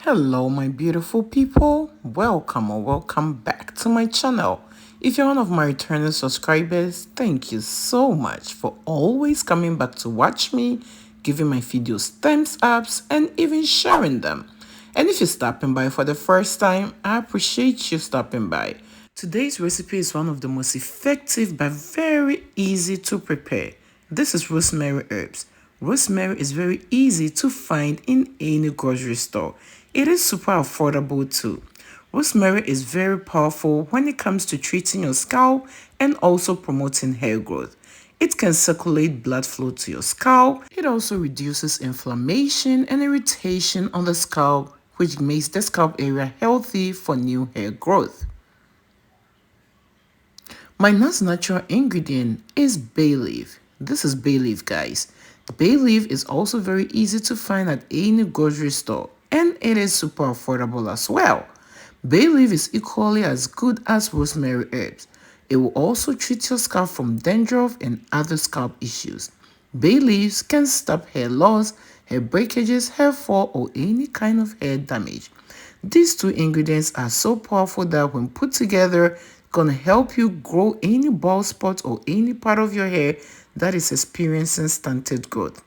Hello my beautiful people, welcome or welcome back to my channel. If you're one of my returning subscribers, thank you so much for always coming back to watch me, giving my videos thumbs ups and even sharing them. And if you're stopping by for the first time, I appreciate you stopping by. Today's recipe is one of the most effective but very easy to prepare. This is rosemary herbs. Rosemary is very easy to find in any grocery store. It is super affordable too. Rosemary is very powerful when it comes to treating your scalp and also promoting hair growth. It can circulate blood flow to your scalp. It also reduces inflammation and irritation on the scalp, which makes the scalp area healthy for new hair growth. My next natural ingredient is bay leaf. This is bay leaf, guys. Bay leaf is also very easy to find at any grocery store and it is super affordable as well. Bay leaf is equally as good as rosemary herbs. It will also treat your scalp from dandruff and other scalp issues. Bay leaves can stop hair loss, hair breakages, hair fall, or any kind of hair damage. These two ingredients are so powerful that when put together, gonna help you grow any bald spot or any part of your hair that is experiencing stunted growth.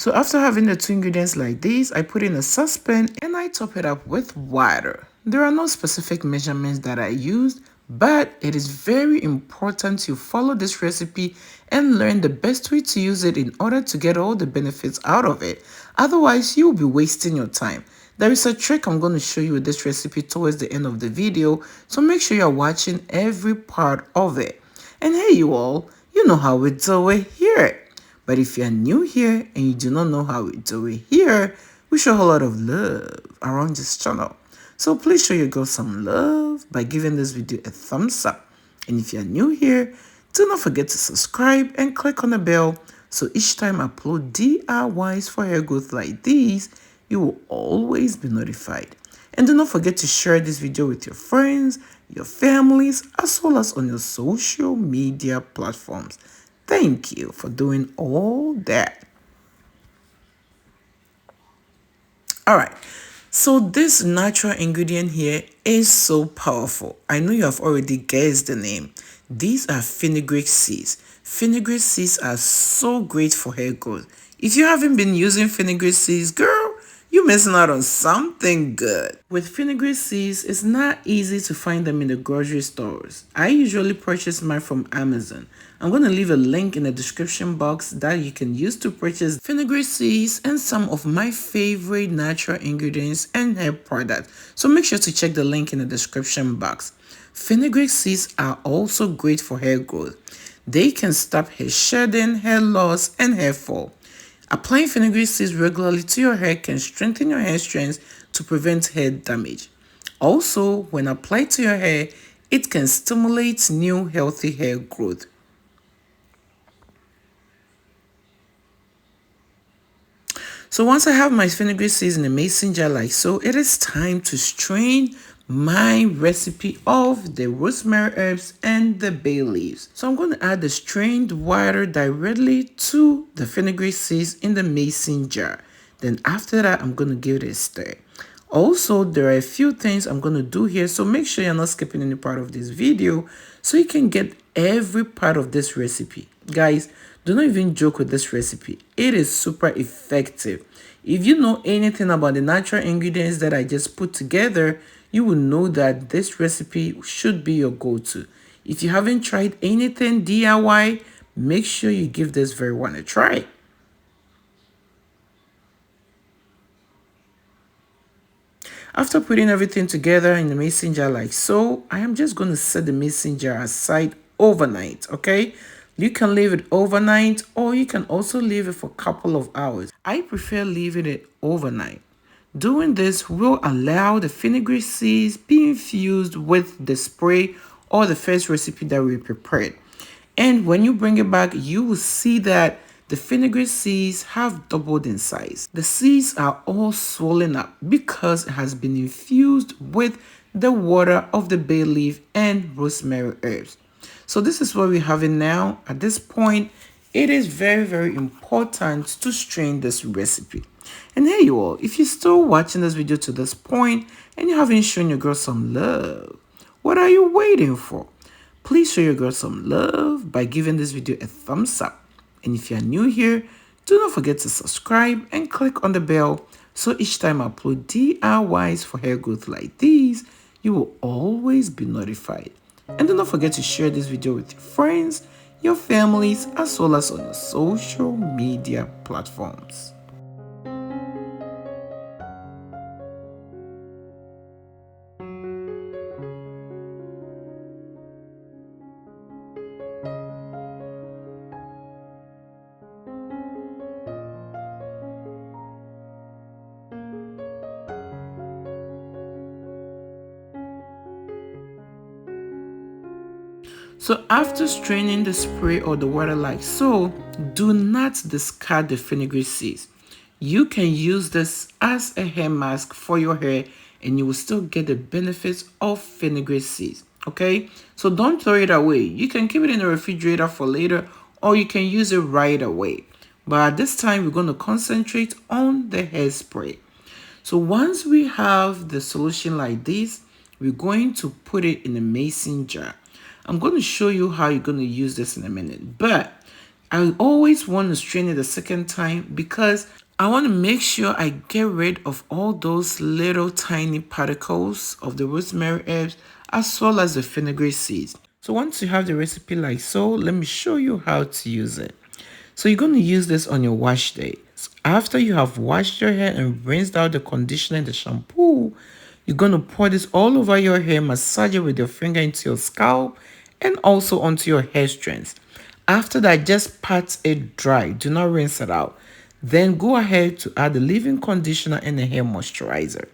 So after having the two ingredients like this, I put in a saucepan and I top it up with water. There are no specific measurements that I used, but it is very important you follow this recipe and learn the best way to use it in order to get all the benefits out of it. Otherwise, you'll be wasting your time. There is a trick I'm going to show you with this recipe towards the end of the video, so make sure you're watching every part of it. And hey you all, you know how we do it here. But if you're new here and you do not know how we do it here, we show a whole lot of love around this channel. So please show your girl some love by giving this video a thumbs up. And if you're new here, do not forget to subscribe and click on the bell so each time I upload DIYs for hair growth like these, you will always be notified. And do not forget to share this video with your friends, your families, as well as on your social media platforms. Thank you for doing all that. All right, so this natural ingredient here is so powerful. I know you have already guessed the name. These are fenugreek seeds. Fenugreek seeds are so great for hair growth. If you haven't been using fenugreek seeds, girl, you're missing out on something good. With fenugreek seeds, it's not easy to find them in the grocery stores. I usually purchase mine from Amazon. I'm going to leave a link in the description box that you can use to purchase fenugreek seeds and some of my favorite natural ingredients and hair products. So make sure to check the link in the description box. Fenugreek seeds are also great for hair growth. They can stop hair shedding, hair loss, and hair fall. Applying fenugreek seeds regularly to your hair can strengthen your hair strands to prevent hair damage. Also, when applied to your hair, it can stimulate new healthy hair growth. So once I have my fenugreek seeds in a mason jar like so, it is time to strain my recipe of the rosemary herbs and the bay leaves. So I'm going to add the strained water directly to the fenugreek seeds in the mason jar. Then after that, I'm going to give it a stir. Also, there are a few things I'm going to do here, so make sure you're not skipping any part of this video so you can get every part of this recipe. Guys, do not even joke with this recipe. It is super effective. If you know anything about the natural ingredients that I just put together, you will know that this recipe should be your go-to. If you haven't tried anything DIY, make sure you give this very one a try. After putting everything together in the mason jar like so, I am just going to set the mason jar aside overnight, okay? You can leave it overnight or you can also leave it for a couple of hours. I prefer leaving it overnight. Doing this will allow the fenugreek seeds be infused with the spray or the first recipe that we prepared. And when you bring it back, you will see that the fenugreek seeds have doubled in size. The seeds are all swollen up because it has been infused with the water of the bay leaf and rosemary herbs. So this is what we have it now. At this point, It is very, very important to strain this recipe. And hey you all, if you're still watching this video to this point and you haven't shown your girl some love, what are you waiting for? Please show your girl some love by giving this video a thumbs up. And if you're new here, do not forget to subscribe and click on the bell so each time I upload DIYs for hair growth like these, you will always be notified. And do not forget to share this video with your friends, your families, as well as on your social media platforms. So after straining the spray or the water like so, do not discard the fenugreek seeds. You can use this as a hair mask for your hair and you will still get the benefits of fenugreek seeds. Okay, so don't throw it away. You can keep it in the refrigerator for later or you can use it right away. But at this time, we're going to concentrate on the hairspray. So once we have the solution like this, we're going to put it in a mason jar. I'm going to show you how you're going to use this in a minute, but I always want to strain it a second time because I want to make sure I get rid of all those little tiny particles of the rosemary herbs as well as the fenugreek seeds. So once you have the recipe like so, let me show you how to use it. So you're going to use this on your wash day. So after you have washed your hair and rinsed out the conditioner and the shampoo, you're going to pour this all over your hair, massage it with your finger into your scalp and also onto your hair strands. After that, just pat it dry. Do not rinse it out. Then go ahead to add the leave-in conditioner and a hair moisturizer.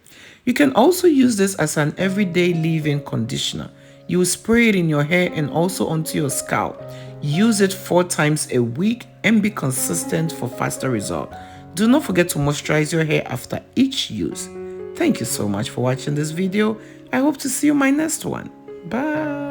You can also use this as an everyday leave-in conditioner. You will spray it in your hair and also onto your scalp. Use it 4 times a week and be consistent for faster results. Do not forget to moisturize your hair after each use. Thank you so much for watching this video. I hope to see you in my next one. Bye.